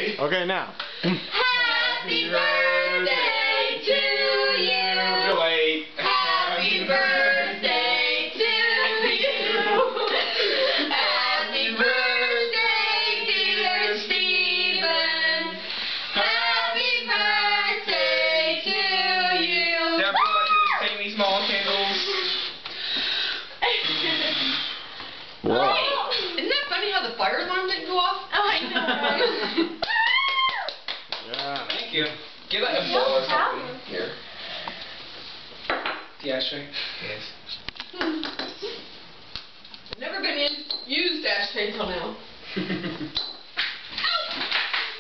Okay, now. Happy birthday to you. You're late. Happy birthday to you. Happy birthday, dear Stephen. Happy birthday to you. Dad, would you like to take me small candles? Whoa. Isn't that funny how the fire alarm didn't go off? Oh, I know. Yeah. Thank you. Get like a bowl or something. Here. The ashtray? Yes. Never been used ashtray until now.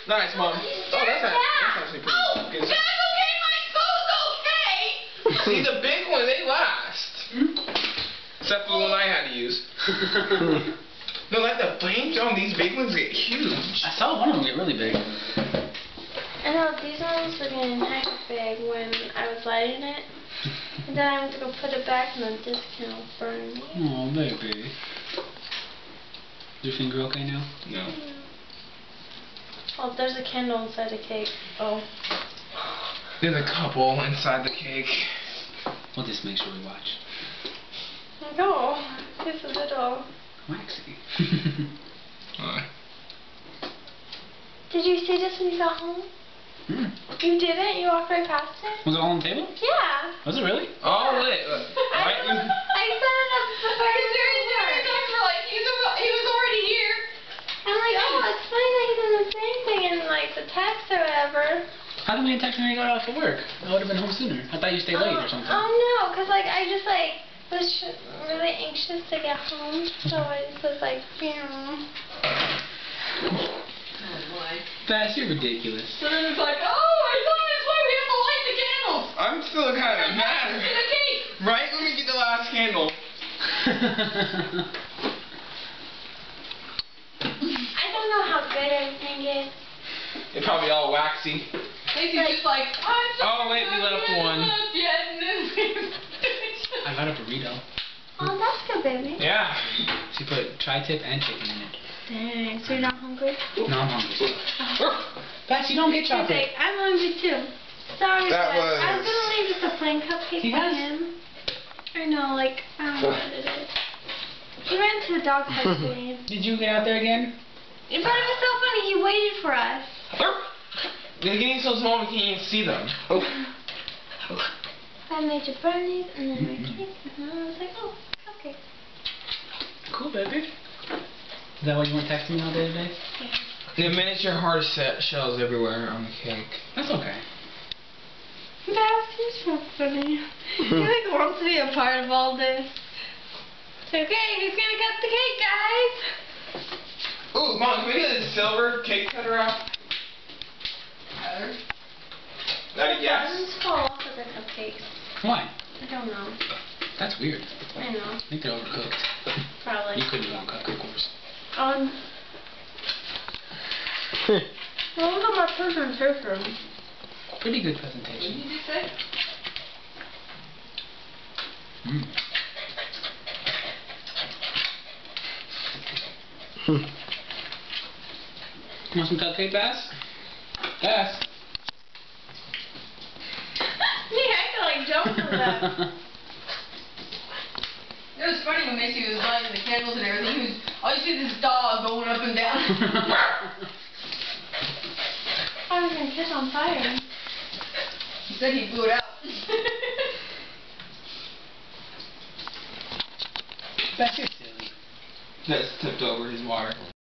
Nice, Mom. Oh, that's actually pretty good. That's okay, my soul's okay! See, the big ones, they last. Except for the one I had to use. No, like the flames on these big ones get huge. I saw one of them get really big. I know, these ones were getting heck big when I was lighting it. And then I went to go put it back and the discount burned me. Oh, baby. Is your finger okay now? No. Oh, there's a candle inside the cake. Oh. There's a couple inside the cake. We'll just make sure we watch. No, it's a little... Waxy. Did you see this when you got home? You didn't? You walked right past it? Was it all on the table? Yeah. Was it really? Oh, lit. I set it up before you He was already here. I'm like, oh, it's funny that he's in the same thing in like the text or whatever. How come you didn't text me when you got off of work? I would have been home sooner. I thought you stayed late or something. Oh no, because like I just like was really anxious to get home, so I just was like, Bass, you're ridiculous. So then it's like, oh, I thought that's why we have to light the candles. I'm still kind of mad. In the cake. Right when we get the last candle. I don't know how good everything is. It's probably all waxy. Casey's just like, I'm so Oh, wait, we left one. I got a burrito. Oh, that's good, baby. Yeah. She put tri-tip and chicken in it. Dang, so you're not hungry? No, I'm hungry. Bass, you don't get He's chocolate. like, I'm hungry too. Sorry, That Dad. I was was- gonna leave just a plain cupcake He for has- him. I know, like, I don't know what it is. He ran to the dog park today. Did you get out there again? But it was so funny, he waited for us. They're getting so small we can't even see them. I made your brownies and then my cake, and I was like, oh, cupcake. Cool, baby. Is that why you weren't texting me all day today? The miniature heart shells everywhere on the cake. That's okay. That's just so funny. He like wants to be a part of all this. It's okay, who's gonna cut the cake, guys? Ooh, Mom, can we get a silver cake cutter out? Not a yes. Buttons fall off of the cupcakes. Why? I don't know. That's weird. I know. I think they're overcooked. Probably. You couldn't go cook, of course. Well, look at my presentation. Pretty good presentation. Did you say? You want some cupcake, Bass? Bass? He acted like Joe for that. It was funny when Macy was lighting the candles and everything. All you see is this dog going up and down. I was gonna catch on fire. He said he blew it out. Bass, you're silly. That's tipped over his water.